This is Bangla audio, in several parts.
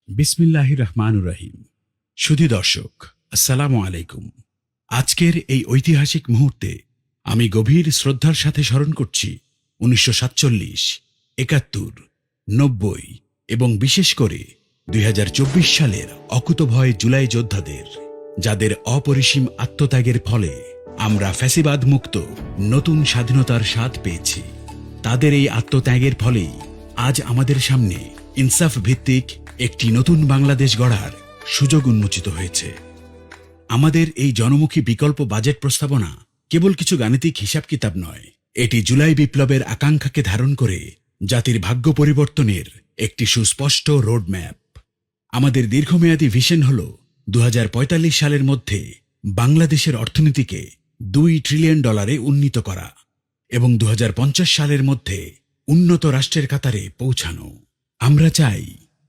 বিসমিল্লাহির রহমানুর রহিম। সুধী দর্শক, আসসালামু আলাইকুম। আজকের এই ঐতিহাসিক মুহূর্তে আমি গভীর শ্রদ্ধার সাথে স্মরণ করছি 1947, 71, 90 এবং বিশেষ করে 2024 সালের অকুতভয় জুলাই যোদ্ধাদের, যাদের অপরিসীম আত্মত্যাগের ফলে আমরা ফ্যাসিবাদ মুক্ত নতুন স্বাধীনতার স্বাদ পেয়েছি। তাদের এই আত্মত্যাগের ফলেই আজ আমাদের সামনে ইনসাফ ভিত্তিক একটি নতুন বাংলাদেশ গড়ার সুযোগ উন্মোচিত হয়েছে। আমাদের এই জনমুখী বিকল্প বাজেট প্রস্তাবনা কেবল কিছু গাণিতিক হিসাব কিতাব নয়, এটি জুলাই বিপ্লবের আকাঙ্ক্ষাকে ধারণ করে জাতির ভাগ্য পরিবর্তনের একটি সুস্পষ্ট রোডম্যাপ। আমাদের দীর্ঘমেয়াদী ভিশন হল 2045 সালের মধ্যে বাংলাদেশের অর্থনীতিকে $2 ট্রিলিয়ন উন্নীত করা এবং 2050 সালের মধ্যে উন্নত রাষ্ট্রের কাতারে পৌঁছানো। আমরা চাই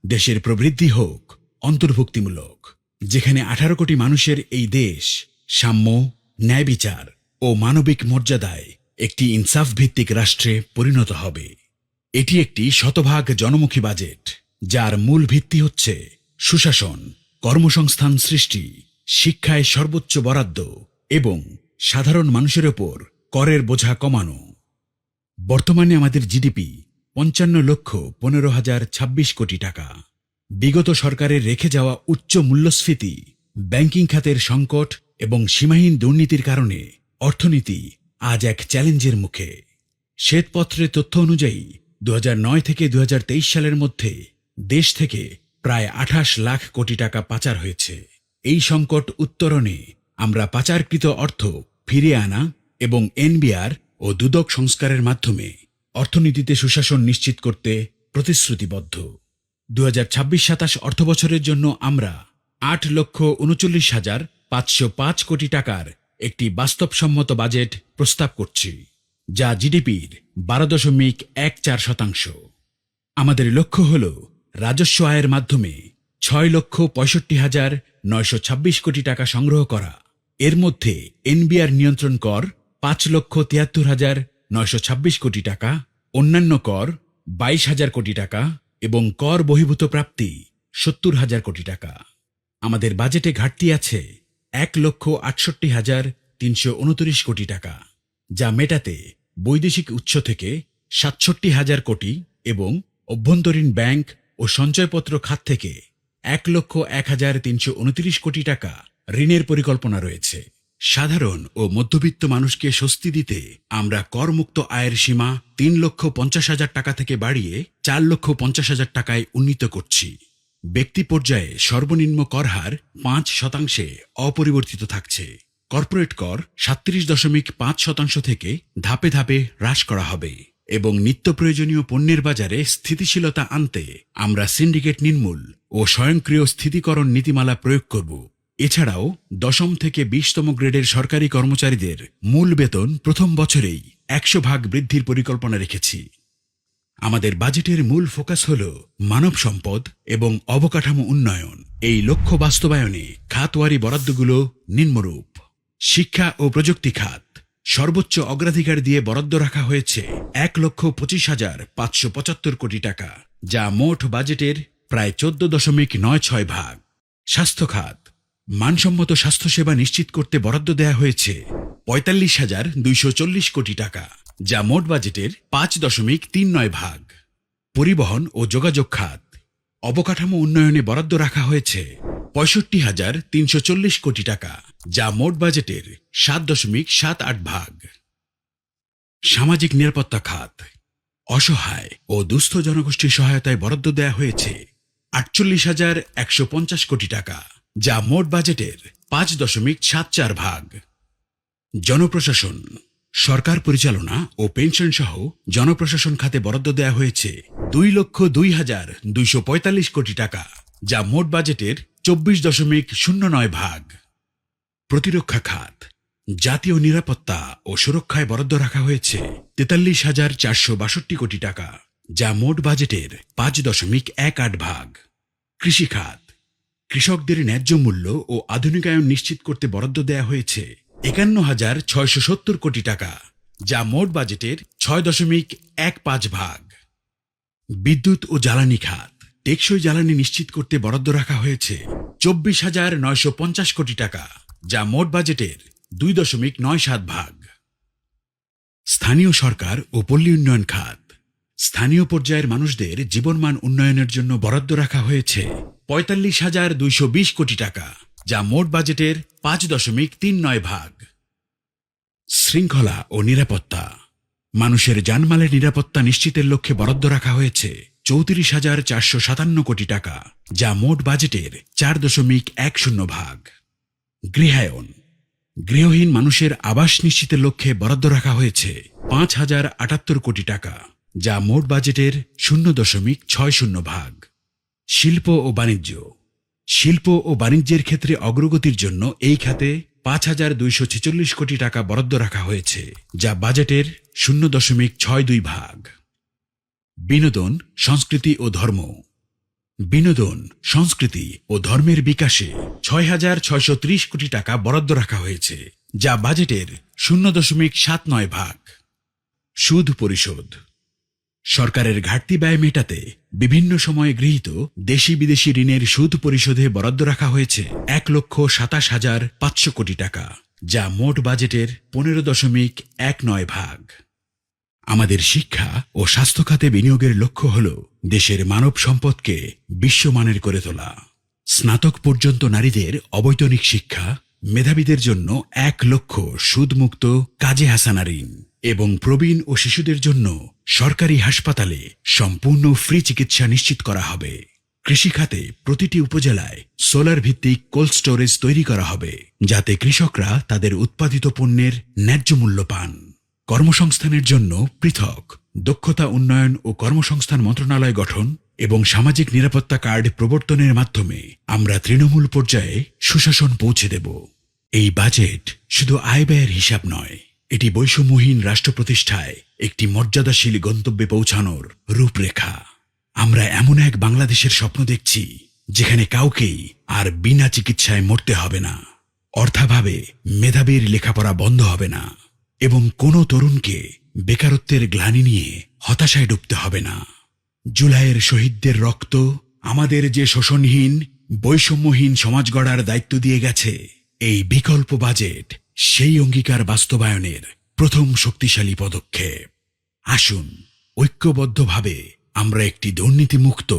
দেশের প্রবৃদ্ধি হোক অন্তর্ভুক্তিমূলক, যেখানে 18 কোটি মানুষের এই দেশ সাম্য, ন্যায় বিচার ও মানবিক মর্যাদায় একটি ইনসাফ ভিত্তিক রাষ্ট্রে পরিণত হবে। এটি একটি শতভাগ জনমুখী বাজেট, যার মূল ভিত্তি হচ্ছে সুশাসন, কর্মসংস্থান সৃষ্টি, শিক্ষায় সর্বোচ্চ বরাদ্দ এবং সাধারণ মানুষের ওপর করের বোঝা কমানো। বর্তমানে আমাদের জিডিপি 55,15,026 কোটি টাকা। বিগত সরকারের রেখে যাওয়া উচ্চ মূল্যস্ফীতি, ব্যাংকিং খাতের সংকট এবং সীমাহীন দুর্নীতির কারণে অর্থনীতি আজ এক চ্যালেঞ্জের মুখে। শ্বেতপত্রের তথ্য অনুযায়ী 2009 থেকে 2023 সালের মধ্যে দেশ থেকে প্রায় 28 লাখ কোটি টাকা পাচার হয়েছে। এই সংকট উত্তরণে আমরা পাচারকৃত অর্থ ফিরিয়ে আনা এবং এনবিআর ও দুদক সংস্কারের মাধ্যমে অর্থনীতিতে সুশাসন নিশ্চিত করতে প্রতিশ্রুতিবদ্ধ। 2026-27 অর্থবছরের জন্য আমরা 8,39,505 কোটি টাকার একটি বাস্তবসম্মত বাজেট প্রস্তাব করছি, যা জিডিপির 12.14%। আমাদের লক্ষ্য হল রাজস্ব আয়ের মাধ্যমে 6,65,926 কোটি টাকা সংগ্রহ করা। এর মধ্যে এনবিআর নিয়ন্ত্রণ কর 5,73,926 কোটি টাকা, অন্যান্য কর 22,000 কোটি টাকা এবং কর বহির্ভূত প্রাপ্তি 70,000 কোটি টাকা। আমাদের বাজেটে ঘাটতি আছে 1,68,329 কোটি টাকা, যা মেটাতে বৈদেশিক উৎস থেকে 67,000 কোটি এবং অভ্যন্তরীণ ব্যাংক ও সঞ্চয়পত্র খাত থেকে 1,01,329 কোটি টাকা ঋণের পরিকল্পনা রয়েছে। সাধারণ ও মধ্যবিত্ত মানুষকে স্বস্তি দিতে আমরা করমুক্ত আয়ের সীমা 3,50,000 টাকা থেকে বাড়িয়ে 4,50,000 টাকায় উন্নীত করছি। ব্যক্তি পর্যায়ে সর্বনিম্ন কর হার 5% অপরিবর্তিত থাকছে। কর্পোরেট কর 37.5% থেকে ধাপে ধাপে হ্রাস করা হবে এবং নিত্য প্রয়োজনীয় পণ্যের বাজারে স্থিতিশীলতা আনতে আমরা সিন্ডিকেট নির্মূল ও স্বয়ংক্রিয় স্থিতিকরণ নীতিমালা প্রয়োগ করব। এছাড়াও 10ম থেকে 20তম গ্রেডের সরকারি কর্মচারীদের মূল বেতন প্রথম বছরেই 100% বৃদ্ধির পরিকল্পনা রেখেছি। আমাদের বাজেটের মূল ফোকাস হল মানব সম্পদ এবং অবকাঠামো উন্নয়ন। এই লক্ষ্য বাস্তবায়নে খাতওয়ারি বরাদ্দগুলো নিম্নরূপ: শিক্ষা ও প্রযুক্তি খাত সর্বোচ্চ অগ্রাধিকার দিয়ে বরাদ্দ রাখা হয়েছে 1,25,575 কোটি টাকা, যা মোট বাজেটের প্রায় 14.96 ভাগ। স্বাস্থ্য খাত মানসম্মত স্বাস্থ্যসেবা নিশ্চিত করতে বরাদ্দ দেয়া হয়েছে 45,240 কোটি টাকা, যা মোট বাজেটের 5.39 ভাগ। পরিবহন ও যোগাযোগ খাত অবকাঠামো উন্নয়নে বরাদ্দ রাখা হয়েছে 65,340 কোটি টাকা, যা মোট বাজেটের 7.78 ভাগ। সামাজিক নিরাপত্তা খাত অসহায় ও দুস্থ জনগোষ্ঠীর সহায়তায় বরাদ্দ দেয়া হয়েছে 48,150 কোটি টাকা, যা মোট বাজেটের 5.74 ভাগ। জনপ্রশাসন সরকার পরিচালনা ও পেনশন সহ জনপ্রশাসন খাতে বরাদ্দ দেয়া হয়েছে 2,02,245 কোটি টাকা, যা মোট বাজেটের 24.09 ভাগ। প্রতিরক্ষা খাত জাতীয় নিরাপত্তা ও সুরক্ষায় বরাদ্দ রাখা হয়েছে 43,462 কোটি টাকা, যা মোট বাজেটের 5.18 ভাগ। কৃষি খাত কৃষকদের ন্যায্য মূল্য ও আধুনিকায়ন নিশ্চিত করতে বরাদ্দ দেয়া হয়েছে 51,670 কোটি টাকা, যা মোট বাজেটের 6.15 ভাগ। বিদ্যুৎ ও জ্বালানি খাত টেকসই জ্বালানি নিশ্চিত করতে বরাদ্দ রাখা হয়েছে 24,950 কোটি টাকা, যা মোট বাজেটের 2.97 ভাগ। স্থানীয় সরকার ও পল্লী উন্নয়ন খাত, স্থানীয় পর্যায়ের মানুষদের জীবনমান উন্নয়নের জন্য বরাদ্দ রাখা হয়েছে 45,220 কোটি টাকা, যা মোট বাজেটের 5.39 ভাগ। শৃঙ্খলা ও নিরাপত্তা, মানুষের জানমালের নিরাপত্তা নিশ্চিতের লক্ষ্যে বরাদ্দ রাখা হয়েছে 34,457 কোটি টাকা, যা মোট বাজেটের 4.10 ভাগ। গৃহায়ন, গৃহহীন মানুষের আবাস নিশ্চিতের লক্ষ্যে বরাদ্দ রাখা হয়েছে 5,078 কোটি টাকা, যা মোট বাজেটের 0.60 ভাগ। শিল্প ও বাণিজ্য, শিল্প ও বাণিজ্যের ক্ষেত্রে অগ্রগতির জন্য এই খাতে 5,246 কোটি টাকা বরাদ্দ রাখা হয়েছে, যা বাজেটের 0.62 ভাগ। বিনোদন, সংস্কৃতি ও ধর্ম, বিনোদন, সংস্কৃতি ও ধর্মের বিকাশে 6,630 কোটি টাকা বরাদ্দ রাখা হয়েছে, যা বাজেটের 0.79 ভাগ। সুদ পরিশোধ, সরকারের ঘাটতি ব্যয় মেটাতে বিভিন্ন সময়ে গৃহীত দেশি বিদেশি ঋণের সুদ পরিশোধে বরাদ্দ রাখা হয়েছে 1,27,500 কোটি টাকা, যা মোট বাজেটের 15.19 ভাগ। আমাদের শিক্ষা ও স্বাস্থ্য খাতে বিনিয়োগের লক্ষ্য হল দেশের মানব সম্পদকে বিশ্বমানের করে তোলা। স্নাতক পর্যন্ত নারীদের অবৈতনিক শিক্ষা, মেধাবীদের জন্য 1 লক্ষ সুদমুক্ত কাজে হাসানা ঋণ এবং প্রবীণ ও শিশুদের জন্য সরকারি হাসপাতালে সম্পূর্ণ ফ্রি চিকিৎসা নিশ্চিত করা হবে। কৃষিখাতে প্রতিটি উপজেলায় সোলার ভিত্তিক কোল্ড স্টোরেজ তৈরি করা হবে, যাতে কৃষকরা তাদের উৎপাদিত পণ্যের ন্যায্য মূল্য পান। কর্মসংস্থানের জন্য পৃথক দক্ষতা উন্নয়ন ও কর্মসংস্থান মন্ত্রণালয় গঠন এবং সামাজিক নিরাপত্তা কার্ড প্রবর্তনের মাধ্যমে আমরা তৃণমূল পর্যায়ে সুশাসন পৌঁছে দেব। এই বাজেট শুধু আয় ব্যয়ের হিসাব নয়, এটি বৈষম্যহীন রাষ্ট্র প্রতিষ্ঠায় একটি মর্যাদাশীল গন্তব্যে পৌঁছানোর রূপরেখা। আমরা এমন এক বাংলাদেশের স্বপ্ন দেখছি যেখানে কাউকেই আর বিনা চিকিৎসায় মরতে হবে না, অর্থাভাবে মেধাবীর লেখাপড়া বন্ধ হবে না এবং কোনো তরুণকে বেকারত্বের গ্লানি নিয়ে হতাশায় ডুবতে হবে না। জুলাইয়ের শহীদদের রক্ত আমাদের যে শোষণহীন বৈষম্যহীন সমাজ গড়ার দায়িত্ব দিয়ে গেছে, এই বিকল্প বাজেট সেই অঙ্গীকার বাস্তবায়নের প্রথম শক্তিশালী পদক্ষেপ। আসুন ঐক্যবদ্ধভাবে আমরা একটি দুর্নীতিমুক্ত,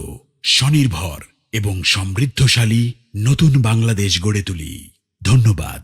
স্বনির্ভর এবং সমৃদ্ধশালী নতুন বাংলাদেশ গড়ে তুলি। ধন্যবাদ।